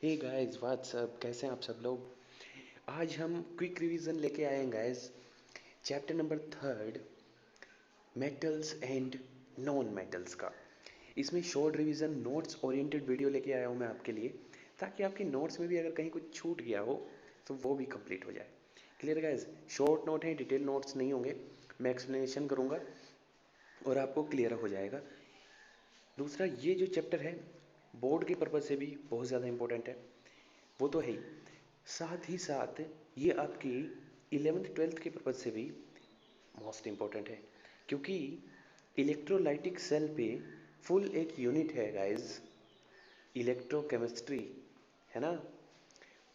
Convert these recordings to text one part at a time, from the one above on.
Hey guys what's up, कैसे हैं आप सब लोग। आज हम क्विक रिवीजन लेके आए हैं guys. Chapter number 3, metals and non metals का। इसमें short revision notes oriented video लेके आया हूँ मैं आपके लिए, ताकि आपकी नोट्स में भी अगर कहीं कुछ छूट गया हो तो वो भी कंप्लीट हो जाए। Clear guys. शॉर्ट नोट है, डिटेल नोट्स नहीं होंगे। मैं एक्सप्लेनेशन करूँगा और आपको क्लियर हो जाएगा। दूसरा, ये जो चैप्टर है बोर्ड के पर्पज़ से भी बहुत ज़्यादा इंपॉर्टेंट है, वो तो है ही। साथ ही साथ ये आपकी 11th-12th के पर्पज़ से भी मोस्ट इम्पॉर्टेंट है, क्योंकि इलेक्ट्रोलाइटिक सेल पे फुल एक यूनिट है गाइस, इलेक्ट्रोकेमिस्ट्री, है ना।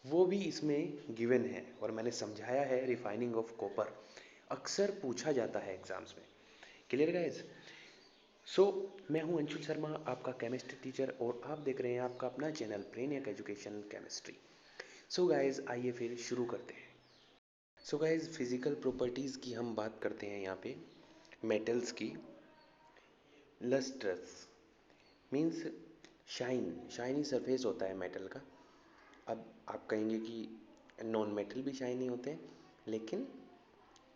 वो भी इसमें गिवन है और मैंने समझाया है। रिफाइनिंग ऑफ कॉपर अक्सर पूछा जाता है एग्जाम्स में। Clear guys. सो मैं हूं अंशुल शर्मा, आपका केमिस्ट्री टीचर, और आप देख रहे हैं आपका अपना channel Brainiac Education chemistry. So guys, आइए फिर शुरू करते हैं। सो गाइस, फिजिकल प्रॉपर्टीज़ की हम बात करते हैं यहाँ पे। मेटल्स की, लस्ट्रस मीन्स शाइनी सरफेस होता है मेटल का। अब आप कहेंगे कि नॉन मेटल भी शाइनी होते हैं, लेकिन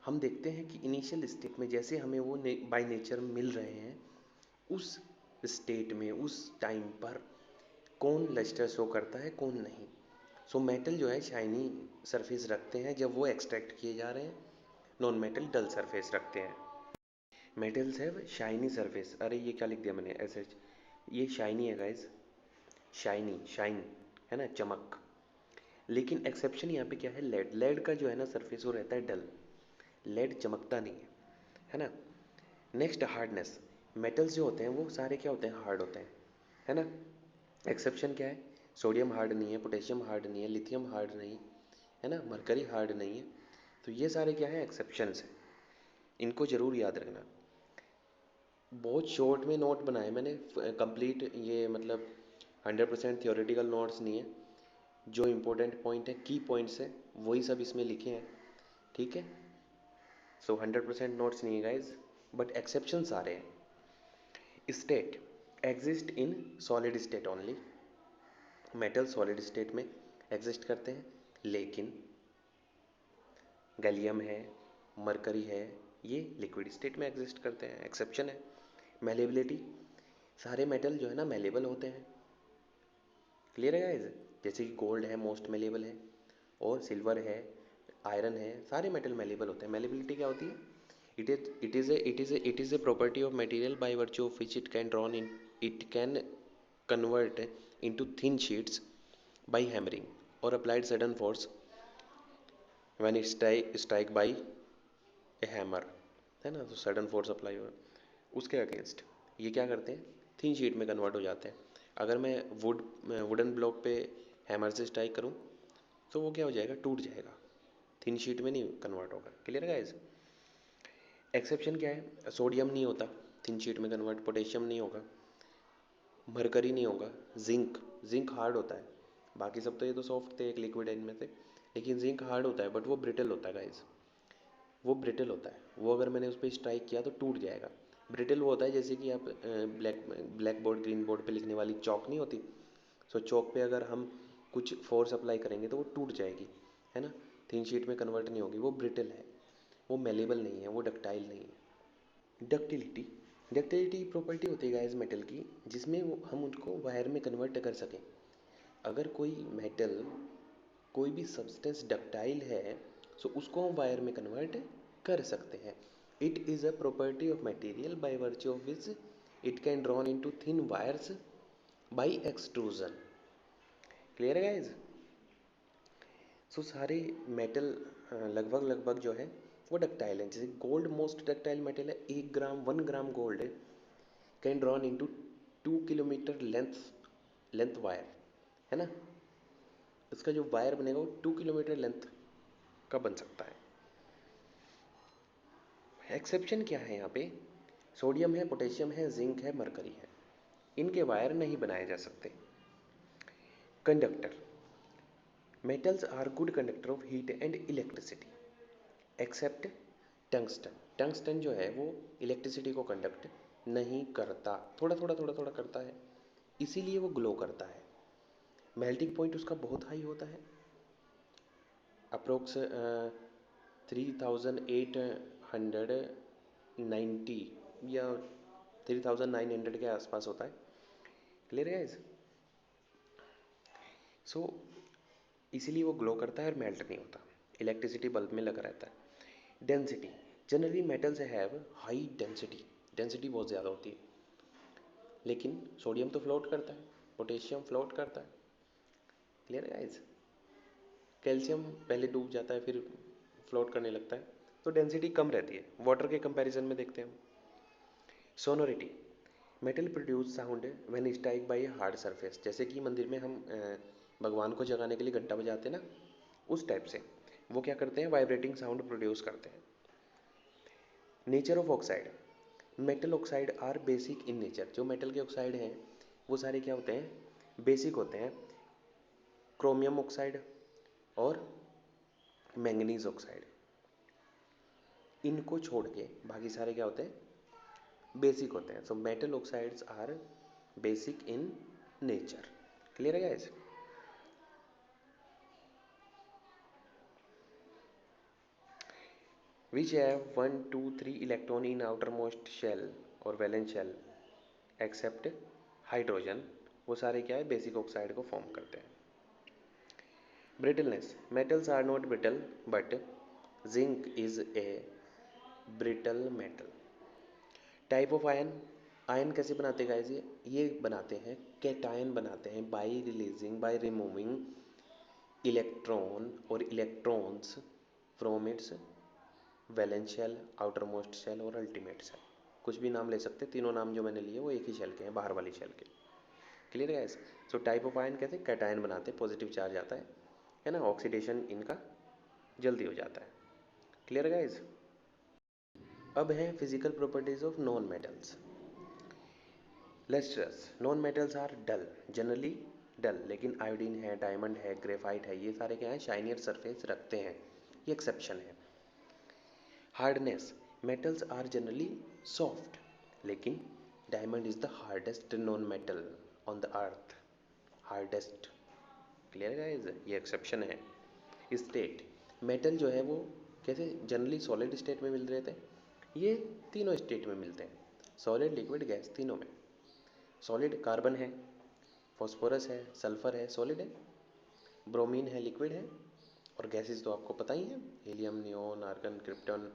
हम देखते हैं कि इनिशियल स्टेट में जैसे हमें वो बाय नेचर मिल रहे हैं, उस स्टेट में उस टाइम पर कौन लस्टर शो करता है कौन नहीं। सो मेटल जो है शाइनी सरफेस रखते हैं जब वो एक्सट्रैक्ट किए जा रहे हैं, नॉन मेटल डल सरफेस रखते हैं। मेटल्स है शाइनी सरफेस। अरे ये क्या लिख दिया मैंने, ऐसे ये शाइनी है गाइज, शाइनी, शाइन है ना, चमक। लेकिन एक्सेप्शन यहाँ पे क्या है, लेड। लेड का जो है ना सरफेस वो रहता है डल, लेड चमकता नहीं है ना। Next, hardness. मेटल्स जो होते हैं वो सारे क्या होते हैं, हार्ड होते हैं, है ना। एक्सेप्शन क्या है, सोडियम हार्ड नहीं है, पोटेशियम हार्ड नहीं है, लिथियम हार्ड नहीं है ना, मरकरी हार्ड नहीं है। तो ये सारे क्या है, एक्सेप्शंस हैं। इनको जरूर याद रखना। बहुत शॉर्ट में नोट बनाए मैंने, कंप्लीट ये मतलब 100% थियोरेटिकल नोट्स नहीं है। जो इम्पोर्टेंट पॉइंट है, की पॉइंट्स है, वही सब इसमें लिखे हैं, ठीक है। सो 100% नोट्स नहीं है गाइज, बट एक्सेप्शन सारे हैं। State exist in solid state only. Metal solid state में एग्जिस्ट करते हैं, लेकिन गैलियम है, मरकरी है, ये लिक्विड स्टेट में एग्जिस्ट करते हैं। एक्सेप्शन है। मेलेबिलिटी, सारे मेटल जो है ना मेलेबल होते हैं। क्लियर है गाइज। जैसे कि गोल्ड है, मोस्ट मेलेबल है, और सिल्वर है, आयरन है, सारे मेटल मेलेबल होते हैं। मेलेबिलिटी क्या होती है, it is a property of material by virtue of which it can convert into thin sheets by hammering or applied sudden force when it strike by a hammer, है ना। तो sudden force apply हो उसके against ये क्या करते हैं, thin sheet में कन्वर्ट हो जाते हैं। अगर मैं वुडन ब्लॉक पे हैमर से स्ट्राइक करूं तो वो क्या हो जाएगा, टूट जाएगा, थिन शीट में नहीं कन्वर्ट होगा। Clear guys. एक्सेप्शन क्या है, सोडियम नहीं होता थिन शीट में कन्वर्ट, पोटेशियम नहीं होगा, मरकरी नहीं होगा, जिंक, जिंक हार्ड होता है। बाकी सब तो ये तो सॉफ्ट थे एक लिक्विड है इनमें से, लेकिन जिंक हार्ड होता है, बट वो ब्रिटल होता है गाइज, वो ब्रिटल होता है। वो अगर मैंने उस पर स्ट्राइक किया तो टूट जाएगा। ब्रिटल वो होता है जैसे कि आप ब्लैक बोर्ड ग्रीन बोर्ड पे लिखने वाली चौक नहीं होती, सो चौक पे अगर हम कुछ फोर्स अप्लाई करेंगे तो वो टूट जाएगी, है ना। थिन शीट में कन्वर्ट नहीं होगी, वो ब्रिटल है, वो मेलेबल नहीं है, वो डक्टाइल नहीं है। डक्टिलिटी, डक्टिलिटी प्रॉपर्टी होती है गाइस मेटल की, जिसमें हम उसको वायर में कन्वर्ट कर सकें। अगर कोई मेटल, कोई भी सब्सटेंस डक्टाइल है, सो उसको हम वायर में कन्वर्ट कर सकते हैं। It is a property of material by virtue of which it can drawn into thin wires by extrusion. Clear है गाइज। सो सारे मेटल लगभग लगभग जो है वो डक्टाइल है। जैसे गोल्ड मोस्ट डक्टाइल मेटल है, 1 ग्राम 1 ग्राम गोल्ड है can drawn into 2 kilometre length wire, है ना। इसका जो वायर बनेगा वो 2 किलोमीटर लेंथ का बन सकता है। एक्सेप्शन क्या है यहाँ पे, सोडियम है, पोटेशियम है, जिंक है, मरकरी है, इनके वायर नहीं बनाए जा सकते। Conductor, metals are good conductor of heat and electricity except tungsten. Tungsten जो है वो इलेक्ट्रिसिटी को कंडक्ट नहीं करता, थोड़ा थोड़ा थोड़ा थोड़ा करता है, इसीलिए वो ग्लो करता है। मेल्टिंग पॉइंट उसका बहुत हाई होता है, अप्रोक्स 3890 या 3900 के आसपास होता है। क्लियर है गाइस? सो इसीलिए वो ग्लो करता है और मेल्ट नहीं होता, इलेक्ट्रिसिटी बल्ब में लगा रहता है। Density, generally metals have high density, density बहुत ज़्यादा होती है, लेकिन सोडियम तो फ्लोट करता है, पोटेशियम फ्लोट करता है। क्लियर है गाइस? कैल्शियम पहले डूब जाता है फिर फ्लोट करने लगता है, तो डेंसिटी कम रहती है, वाटर के कंपैरिजन में देखते हैं हम। Sonority, metal produce sound when strike by hard surface, जैसे कि मंदिर में हम भगवान को जगाने के लिए घंटा बजाते हैं ना, उस टाइप से वो क्या करते हैं, वाइब्रेटिंग साउंड प्रोड्यूस करते हैं। Nature of oxide, metal oxide are basic in nature, जो मेटल के ऑक्साइड हैं वो सारे क्या होते हैं, बेसिक होते हैं। क्रोमियम ऑक्साइड और मैंगनीज ऑक्साइड, इनको छोड़ के बाकी सारे क्या होते हैं, बेसिक होते हैं। So metal oxides are basic in nature. Clear है guys? which have 1 2 3 electron in outermost shell और वैलेंस शेल एक्सेप्ट हाइड्रोजन, वो सारे क्या है, बेसिक ऑक्साइड को फॉर्म करते हैं। Brittleness, metals are not brittle but zinc is a brittle metal. Type of ion, ion कैसे बनाते हैं गाइस, ये बनाते हैं, कैटायन बनाते हैं by releasing, by removing electron और electrons from its valence shell, outermost shell और अल्टीमेट शेल। कुछ भी नाम ले सकते हैं, तीनों नाम जो मैंने लिए वो एक ही शेल के हैं, बाहर वाली शेल के। क्लियर है guys? So type of ion कहते हैं, कैटायन बनाते हैं, पॉजिटिव चार्ज आता है ना, ऑक्सीडेशन इनका जल्दी हो जाता है। क्लियर है गाइस? अब है physical properties of non metals. Lustrous, non metals are dull, generally dull, लेकिन आयोडीन है, डायमंड है, ग्रेफाइट है, ये सारे क्या है, शाइनियर सरफेस रखते हैं, ये एक्सेप्शन है। Hardness, metals are generally soft, लेकिन diamond is the hardest non metal on the earth, hardest. Clear guys? ये एक्सेप्शन है। स्टेट, मेटल जो है वो कैसे जनरली सॉलिड स्टेट में मिल रहे थे, ये तीनों स्टेट में मिलते हैं, सॉलिड लिक्विड गैस तीनों में। सॉलिड कार्बन है, फॉस्फोरस है, सल्फर है, सॉलिड है, ब्रोमीन है, लिक्विड है, और गैसेस तो आपको पता ही है, helium, neon, argon, krypton,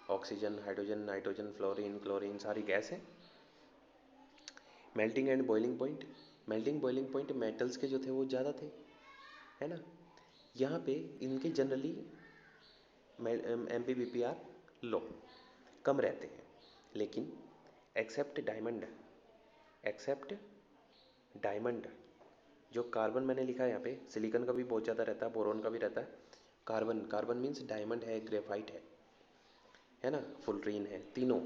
oxygen, hydrogen, nitrogen, fluorine, chlorine, सारी गैस है। Melting and boiling point, melting boiling point metals के जो थे वो ज़्यादा थे, है ना, यहाँ पे इनके जनरली MPBPR लो, कम रहते हैं, लेकिन एक्सेप्ट डायमंड, एक्सेप्ट डायमंड, जो कार्बन मैंने लिखा है यहाँ पे, सिलिकॉन का भी बहुत ज़्यादा रहता है, बोरोन का भी रहता है, कार्बन, कार्बन मीन्स डायमंड है, ग्रेफाइट है ना, फुलरीन है, तीनों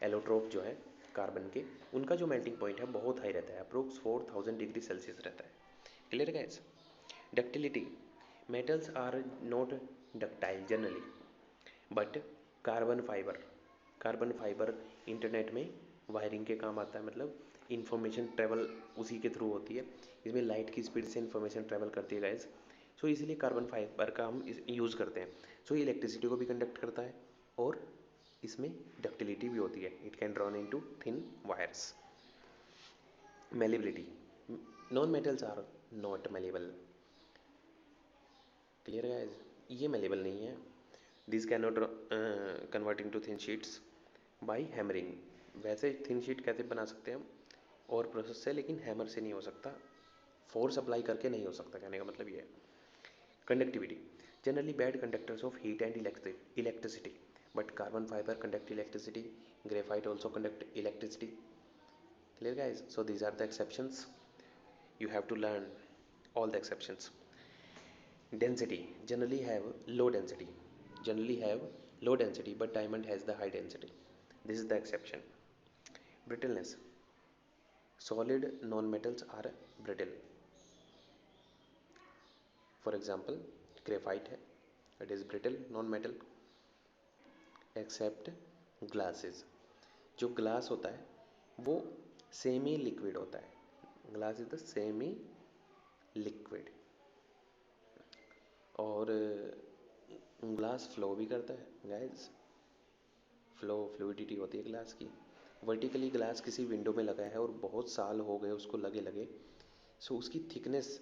एलोट्रोप जो है कार्बन के, उनका जो मेल्टिंग पॉइंट है बहुत हाई रहता है, अप्रोक्स 4000 डिग्री सेल्सियस रहता है। क्लियर है guys? Ductility, metals are not ductile generally but carbon fibre internet में वायरिंग के काम आता है, मतलब इंफॉर्मेशन ट्रेवल उसी के थ्रू होती है, इसमें लाइट की स्पीड से इंफॉर्मेशन ट्रेवल करती है गाइस। सो इसलिए कार्बन फाइबर का हम यूज़ करते हैं। सो ये इलेक्ट्रिसिटी को भी कंडक्ट करता है और इसमें डक्टिलिटी भी होती है, it can drawn into thin wires. Malleability, non metals are not malleable. Clear guys? ये मेलेबल नहीं है, this can not convert into thin sheets by hammering. वैसे थिन शीट कैसे बना सकते हैं हम और प्रोसेस से, लेकिन हैमर से नहीं हो सकता, फोर्स अप्लाई करके नहीं हो सकता, कहने का मतलब ये है। Conductivity, generally bad conductors of heat and electricity but carbon fibre conduct electricity, graphite also conduct electricity. Clear guys? So these are the exceptions, you have to learn all the exceptions. Density, generally have low density but diamond has the high density, this is the exception. Brittleness, solid non-metals are brittle, for example graphite है, it is brittle non-metal except glasses, जो glass होता है वो semi liquid होता है, glass is the semi liquid. और glass flow भी करता है गाइस, फ्लो फ्लूइडिटी होती है ग्लास की। वर्टिकली ग्लास किसी विंडो में लगा है और बहुत साल हो गए उसको लगे लगे, सो उसकी थिकनेस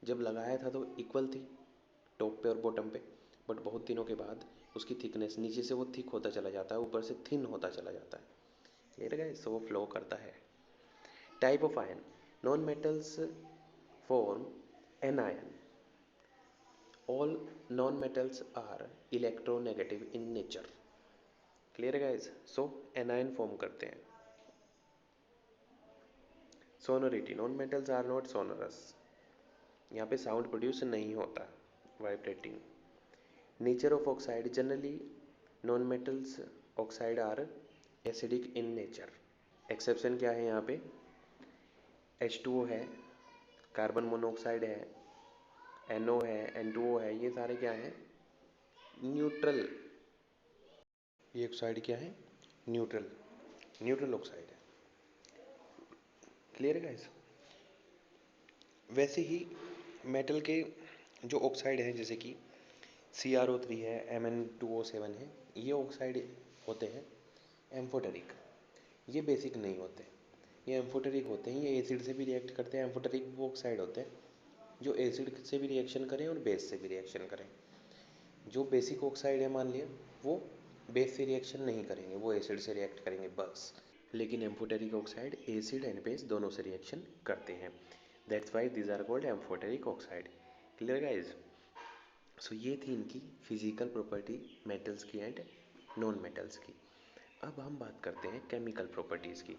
जब लगाया था तो इक्वल थी टॉप पे और बॉटम पे, बट बहुत दिनों के बाद उसकी थिकनेस नीचे से वो थिक होता चला जाता है, ऊपर से थिन होता चला जाता है। क्लियर गाइस, सो वो फ्लो करता है। Type of ion, non metals form anion, all non-metals are electronegative in nature। Clear guys, so anion form करते हैं। Sonority, non metals are not sonorous, यहाँ पे साउंड प्रोड्यूस नहीं होता, vibrating. Nature of oxide, generally non metals oxide are acidic in nature. Exception क्या है यहाँ पे, H2O है, कार्बन मोनोऑक्साइड है, NO है, N2O है, ये सारे क्या है, न्यूट्रल। ये ऑक्साइड क्या है, न्यूट्रल, न्यूट्रल ऑक्साइड है। क्लियर है गाइस। वैसे ही मेटल के जो ऑक्साइड हैं जैसे कि CrO3 है, Mn2O7 है, ये ऑक्साइड होते हैं एम्फोटेरिक, ये बेसिक नहीं होते, ये एम्फोटेरिक होते हैं, ये एसिड से भी रिएक्ट करते हैं। एम्फोटेरिक वो ऑक्साइड होते हैं जो एसिड से भी रिएक्शन करें और बेस से भी रिएक्शन करें। जो बेसिक ऑक्साइड है मान लिया, वो बेस से रिएक्शन नहीं करेंगे, वो एसिड से रिएक्ट करेंगे बस। लेकिन amphoteric oxide acid and base दोनों से रिएक्शन करते हैं, that's why these are called amphoteric oxide. Clear guys, so ये थी इनकी फिजिकल प्रॉपर्टी मेटल्स की एंड नॉन मेटल्स की। अब हम बात करते हैं केमिकल प्रॉपर्टीज़ की।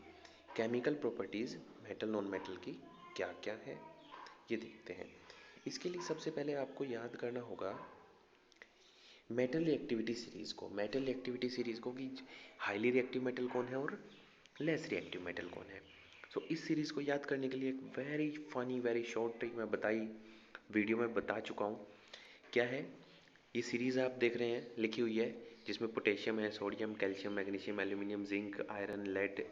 Chemical properties metal non metal की क्या क्या है ये देखते हैं। इसके लिए सबसे पहले आपको याद करना होगा मेटल रिएक्टिविटी सीरीज़ को। मेटल रिएक्टिविटी सीरीज़ को कि हाईली रिएक्टिव मेटल कौन है और लेस रिएक्टिव मेटल कौन है। सो इस सीरीज़ को याद करने के लिए एक very funny very short trick मैं वीडियो में बता चुका हूँ। क्या है ये सीरीज़, आप देख रहे हैं लिखी हुई है, जिसमें पोटेशियम है, sodium, calcium, magnesium, aluminium, zinc, iron, lead,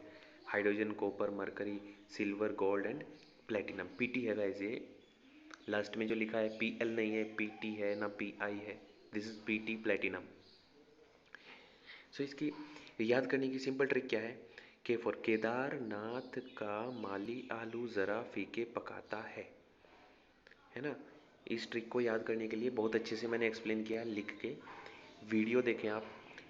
hydrogen, copper, mercury, silver, gold and platinum. PT है गाइस, ये लास्ट में जो लिखा है PL नहीं है, PT है ना PI है, दिस इज PT प्लेटिनम। सो इसकी याद करने की सिंपल ट्रिक क्या है कि फॉर केदारनाथ का माली आलू ज़रा फीके पकाता है ना। इस ट्रिक को याद करने के लिए बहुत अच्छे से मैंने एक्सप्लेन किया लिख के, वीडियो देखें आप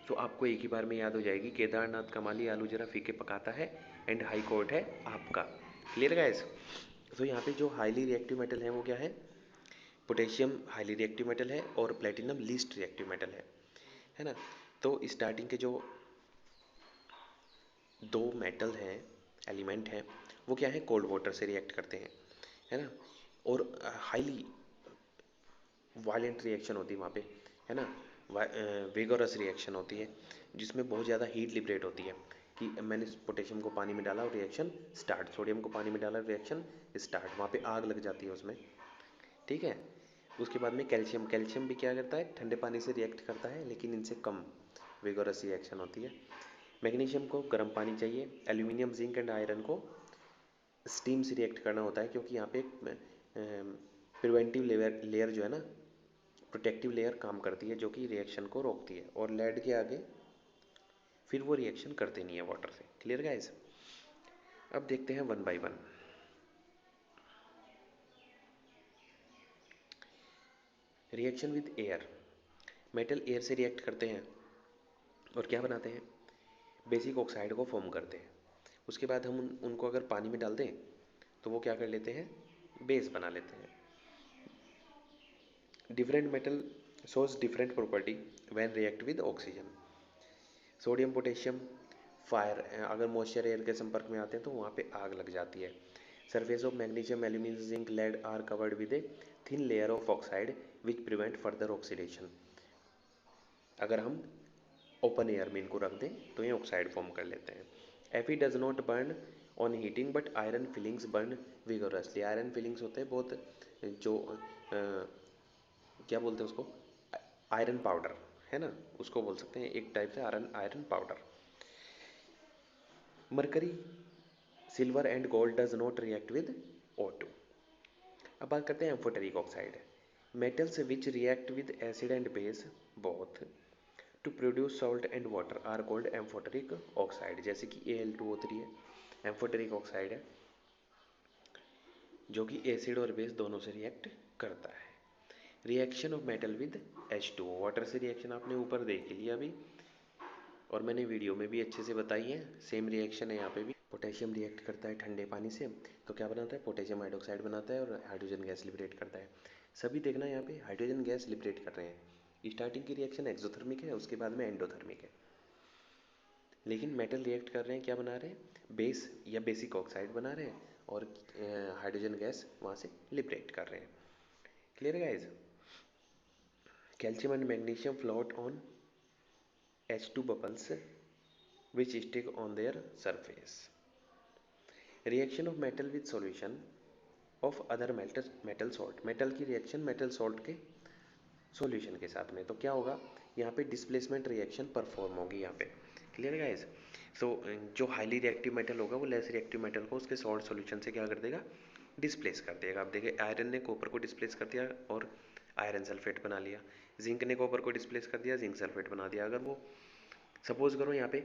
तो आपको एक ही बार में याद हो जाएगी। केदारनाथ का माली आलू ज़रा फीके पकाता है एंड हाई कोर्ट है आपका। क्लियर गाइस, तो यहाँ पे जो हाईली रिएक्टिव मेटल है वो क्या है, पोटेशियम हाईली रिएक्टिव मेटल है और प्लेटिनम लीस्ट रिएक्टिव मेटल है ना। तो स्टार्टिंग के जो दो मेटल हैं, एलिमेंट हैं, वो क्या है, कोल्ड वाटर से रिएक्ट करते हैं, है ना। और हाईली वायलेंट रिएक्शन होती है वहाँ पे, है ना, विगोरस रिएक्शन होती है जिसमें बहुत ज़्यादा हीट लिबरेट होती है कि मैंने पोटेशियम को पानी में डाला और रिएक्शन स्टार्ट, सोडियम को पानी में डाला रिएक्शन स्टार्ट, वहाँ पे आग लग जाती है उसमें। ठीक है, उसके बाद में कैल्शियम, कैल्शियम भी क्या करता है, ठंडे पानी से रिएक्ट करता है लेकिन इनसे कम विगोरस रिएक्शन होती है। मैग्नीशियम को गर्म पानी चाहिए। एल्यूमिनियम, जिंक एंड आयरन को स्टीम से रिएक्ट करना होता है क्योंकि यहाँ पे प्रिवेंटिव लेयर जो है ना, प्रोटेक्टिव लेयर काम करती है जो कि रिएक्शन को रोकती है, और लेड के आगे फिर वो रिएक्शन करते नहीं है वाटर से। क्लियर गाइस, अब देखते हैं one by one. Reaction with air, metal air से रिएक्ट करते हैं और क्या बनाते हैं, बेसिक ऑक्साइड को फॉर्म करते हैं। उसके बाद हम उनको अगर पानी में डाल दें तो वो क्या कर लेते हैं, बेस बना लेते हैं। Different metal shows different property when react with oxygen। Sodium, potassium, fire, अगर मॉइस्चर एयर के संपर्क में आते हैं तो वहाँ पे आग लग जाती है। Surface of magnesium, aluminium, zinc, lead are covered with a thin layer of oxide which prevent further oxidation. अगर हम ओपन एयर में इनको रख दें तो ये ऑक्साइड फॉर्म कर लेते हैं। Fe does not burn on heating but iron filings burn vigorously. Iron filings होते हैं बहुत, जो क्या बोलते हैं उसको, आयरन पाउडर, है ना, उसको बोल सकते हैं एक टाइप से iron iron powder. Mercury, silver and gold does not react with O2। अब बात करते हैं amphoteric oxide. Metals which react with acid and base both to produce salt and water are called amphoteric oxide. जैसे कि Al2O3 है, amphoteric oxide है, जो कि एसिड और बेस दोनों से रिएक्ट करता है। Reaction of metal with H2O, water से रिएक्शन आपने ऊपर देख लिया अभी, और मैंने वीडियो में भी अच्छे से बताई है। सेम रिएक्शन है यहाँ पे भी। पोटेशियम रिएक्ट करता है ठंडे पानी से, तो क्या बनाता है, पोटेशियम हाइड्रोक्साइड बनाता है और हाइड्रोजन गैस लिबरेट करता है। सभी देखना यहाँ पे हाइड्रोजन गैस लिबरेट कर रहे हैं। स्टार्टिंग की रिएक्शन एक्सोथर्मिक है, उसके बाद में एंडोथर्मिक है। लेकिन मेटल रिएक्ट कर रहे हैं, क्या बना रहे हैं, बेस या बेसिक ऑक्साइड बना रहे हैं, और हाइड्रोजन गैस वहाँ से लिबरेट कर रहे हैं। Clear guys? Calcium and magnesium float on H2 bubbles which stick on their surface. Reaction of metal with solution of other metal salt. Metal की रिएक्शन मेटल सॉल्ट के सॉल्यूशन के साथ में, तो क्या होगा, यहाँ पे डिस्प्लेसमेंट रिएक्शन परफॉर्म होगी यहाँ पे। Clear guys? सो जो हाईली रिएक्टिव मेटल होगा वो लेस रिएक्टिव मेटल को उसके सॉल्ट सॉल्यूशन से क्या कर देगा, डिस्प्लेस कर देगा। आप देखिए आयरन ने कॉपर को डिस्प्लेस कर दिया और आयरन सल्फेट बना लिया, जिंक ने कॉपर को डिस्प्लेस कर दिया, जिंक सल्फेट बना दिया। अगर वो सपोज करो यहाँ पे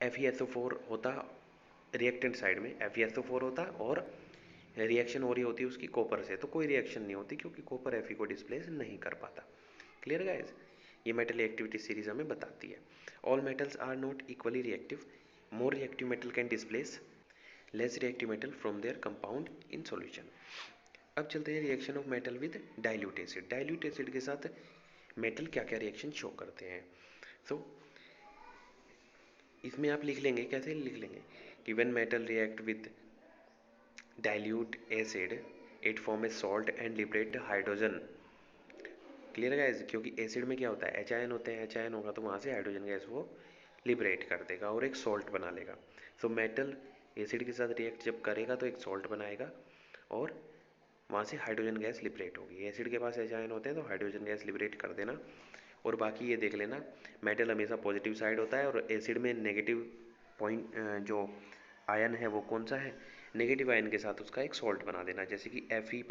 FeSO4 होता रिएक्टेंट साइड में, FeSO4 होता और रिएक्शन हो रही होती है उसकी कॉपर से, तो कोई रिएक्शन नहीं होती क्योंकि कॉपर Fe को डिस्प्लेस नहीं कर पाता। Clear guys? ये मेटल रिएक्टिविटी सीरीज हमें बताती है। All metals are not equally reactive, more reactive metal can displace less reactive metal from their compound in solution. अब चलते हैं reaction of metal with dilute acid. Dilute acid के साथ metal क्या क्या रिएक्शन शो करते हैं। सो इसमें आप लिख लेंगे, कैसे लिख लेंगे कि when metal react with dilute acid it form A salt and liberate hydrogen. Clear guys? क्योंकि एसिड में क्या होता है, एच आयन होते हैं, एच आयन होगा तो वहाँ से हाइड्रोजन गैस वो लिबरेट कर देगा और एक सॉल्ट बना लेगा। सो मेटल एसिड के साथ रिएक्ट जब करेगा तो एक सॉल्ट बनाएगा और वहाँ से हाइड्रोजन गैस लिबरेट होगी। एसिड के पास एच आयन होते हैं तो हाइड्रोजन गैस लिबरेट कर देना। और बाकी ये देख लेना, मेटल हमेशा पॉजिटिव साइड होता है और एसिड में नेगेटिव पॉइंट जो आयन है वो कौन सा है, नेगेटिव आयन के साथ उसका एक सॉल्ट बना देना। जैसे कि Fe+,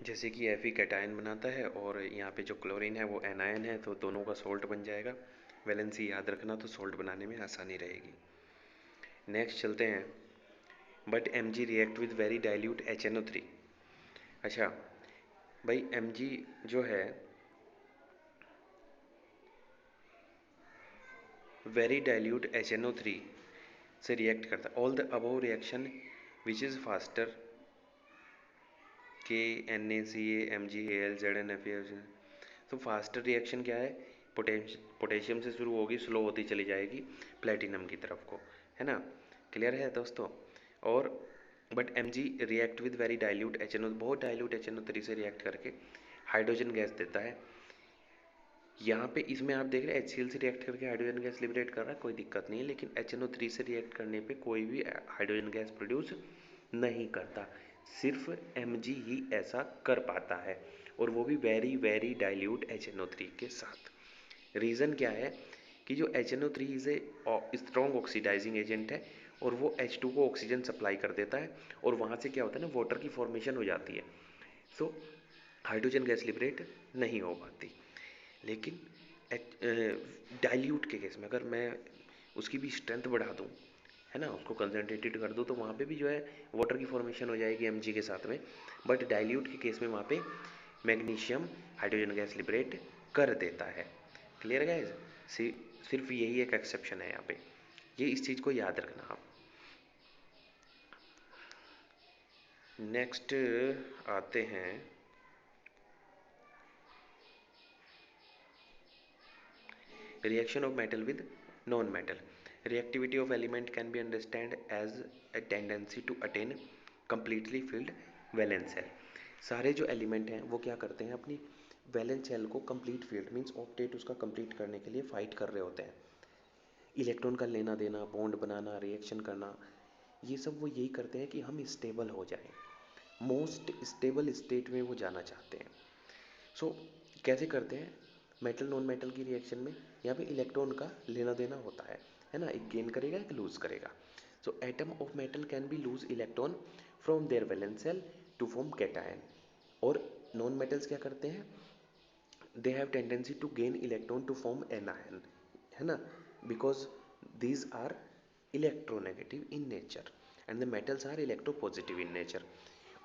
जैसे कि Fe कैटायन बनाता है और यहाँ पे जो क्लोरीन है वो एनायन है, तो दोनों का सॉल्ट बन जाएगा। वैलेंसी याद रखना, तो सॉल्ट बनाने में आसानी रहेगी। नेक्स्ट चलते हैं, but Mg react with very dilute HNO3। अच्छा भाई, Mg जो है वेरी डाइल्यूट HNO3 से रिएक्ट करता है। All the above reaction which is faster KNaCa MgAl ZnFeA। तो फास्टर रिएक्शन क्या है, पोटेशियम से शुरू होगी, स्लो होती चली जाएगी प्लेटिनम की तरफ को, है ना। क्लियर है दोस्तों? और but Mg react with very dilute HNO, बहुत डाइल्यूट HNO3 से रिएक्ट करके हाइड्रोजन गैस देता है। यहाँ पे इसमें आप देख रहे हैं HCl से रिएक्ट करके हाइड्रोजन गैस लिबरेट कर रहा है, कोई दिक्कत नहीं है। लेकिन HNO3 से रिएक्ट करने पे कोई भी हाइड्रोजन गैस प्रोड्यूस नहीं करता, सिर्फ Mg ही ऐसा कर पाता है, और वो भी वेरी वेरी डाइल्यूट HNO3 के साथ। रीज़न क्या है कि जो HNO3 is a strong oxidising agent है और वो H2 को ऑक्सीजन सप्लाई कर देता है, और वहाँ से क्या होता है ना, वाटर की फॉर्मेशन हो जाती है। सो हाइड्रोजन गैस लिबरेट नहीं हो पाती। लेकिन डाइल्यूट के केस में अगर मैं उसकी भी स्ट्रेंथ बढ़ा दूँ, है ना, उसको कंसनट्रेटेड कर दूँ, तो वहाँ पे भी जो है वाटर की फॉर्मेशन हो जाएगी Mg के साथ में। बट डाइल्यूट के केस में वहाँ पे मैग्नीशियम हाइड्रोजन गैस लिबरेट कर देता है। Clear guys? सिर्फ यही एक एक्सेप्शन है यहाँ पे, ये इस चीज़ को याद रखना आप। नेक्स्ट आते हैं reaction of metal with non-metal. Reactivity of element can be understood as a tendency to attain completely filled valence cell. सारे जो एलिमेंट हैं वो क्या करते हैं, अपनी वैलेंस सेल को कंप्लीट फील्ड मीन्स ऑक्टेट उसका कंप्लीट करने के लिए फाइट कर रहे होते हैं। इलेक्ट्रॉन का लेना देना, बॉन्ड बनाना, रिएक्शन करना, ये सब वो यही करते हैं कि हम स्टेबल हो जाएं, मोस्ट स्टेबल स्टेट में वो जाना चाहते हैं। सो कैसे करते हैं, मेटल नॉन मेटल की रिएक्शन में यहाँ पे इलेक्ट्रॉन का लेना देना होता है ना, एक गेन करेगा एक लूज करेगा। So atom of metal can be lose electron from their valence shell to form cation. और नॉन मेटल्स क्या करते हैं, they have tendency to gain electron to form anion, है ना, because these are electronegative in nature and the metals are electropositive in nature.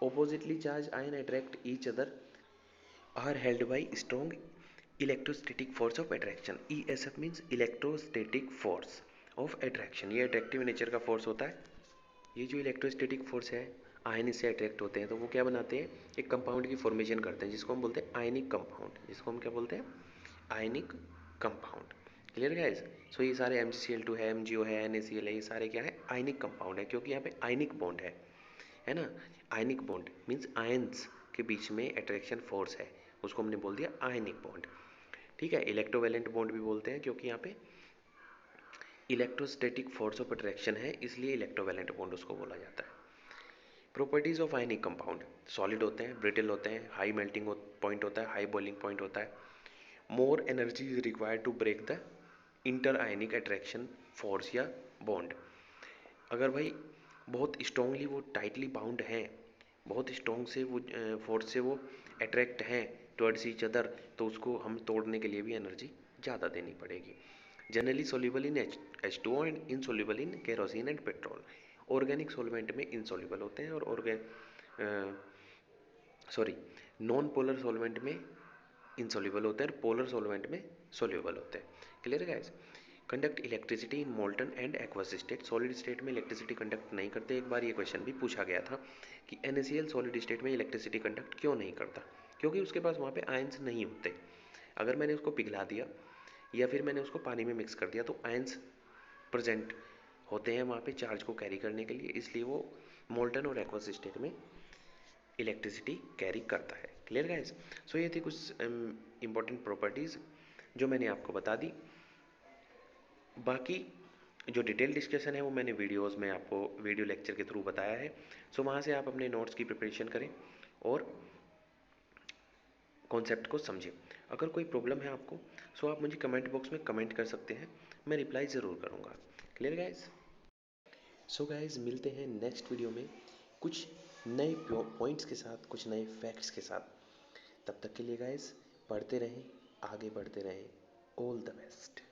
Oppositely charged ion attract each other, are held by strong electrostatic force of attraction. ESF means electrostatic force of attraction. ये attractive nature का force होता है. ये जो electrostatic force है, ion इससे attract होते हैं तो वो क्या बनाते हैं, एक कंपाउंड की फॉर्मेशन करते हैं जिसको हम बोलते हैं आयनिक कंपाउंड. जिसको हम क्या बोलते हैं, ionic compound. Clear guys. So ये सारे MgCl2 है, MgO है, NaCl है, ये सारे क्या है, आयनिक कंपाउंड है, क्योंकि यहाँ पे आयनिक बॉन्ड है ना. आयनिक बॉन्ड मीन्स आयंस के बीच में अट्रैक्शन फोर्स है, उसको हमने बोल दिया आयनिक बॉन्ड. ठीक है. इलेक्ट्रोवैलेंट बॉन्ड भी बोलते हैं क्योंकि यहाँ पे इलेक्ट्रोस्टैटिक फोर्स ऑफ अट्रैक्शन है, इसलिए इलेक्ट्रोवैलेंट बॉन्ड उसको बोला जाता है. Properties of ionic compound, solid होते हैं, ब्रिटल होते हैं, हाई मेल्टिंग पॉइंट होता है, हाई बॉइलिंग पॉइंट होता है, more energy is required to break the inter ionic attraction force या बॉन्ड. अगर भाई बहुत स्ट्रांगली वो टाइटली बाउंड हैं, बहुत स्ट्रॉन्ग से वो फोर्स से वो अट्रैक्ट हैं टुवर्ड्स ईच अदर, तो उसको हम तोड़ने के लिए भी एनर्जी ज़्यादा देनी पड़ेगी. Generally soluble in H2O and insoluble in kerosene and petrol. Organic solvent में इनसोल्यूबल होते हैं और नॉन पोलर सॉल्वेंट में इनसोल्यूबल होते हैं और पोलर सॉल्वेंट में सोल्यूबल होते हैं. Clear guys. Conduct electricity in molten and aqueous state. Solid state में इलेक्ट्रिसिटी कंडक्ट नहीं करते. एक बार ये क्वेश्चन भी पूछा गया था कि NaCl सॉलिड स्टेट में इलेक्ट्रिसिटी कंडक्ट क्यों नहीं करता, क्योंकि उसके पास वहाँ पे आयंस नहीं होते. अगर मैंने उसको पिघला दिया या फिर मैंने उसको पानी में मिक्स कर दिया तो आयंस प्रेजेंट होते हैं वहाँ पे चार्ज को कैरी करने के लिए, इसलिए वो मोल्टन और एक्वस स्टेट में इलेक्ट्रिसिटी कैरी करता है. Clear guys. सो ये थी कुछ इंपॉर्टेंट प्रॉपर्टीज़ जो मैंने आपको बता दी. बाकी जो डिटेल डिस्कशन है वो मैंने वीडियोस में आपको वीडियो लेक्चर के थ्रू बताया है. सो वहाँ से आप अपने नोट्स की प्रिपरेशन करें और कॉन्सेप्ट को समझें. अगर कोई प्रॉब्लम है आपको सो आप मुझे कमेंट बॉक्स में कमेंट कर सकते हैं, मैं रिप्लाई ज़रूर करूँगा. Clear guys. सो गाइस मिलते हैं नेक्स्ट वीडियो में कुछ नए पॉइंट्स के साथ, कुछ नए फैक्ट्स के साथ. तब तक के लिए गाइस पढ़ते रहें, आगे बढ़ते रहें. All the best.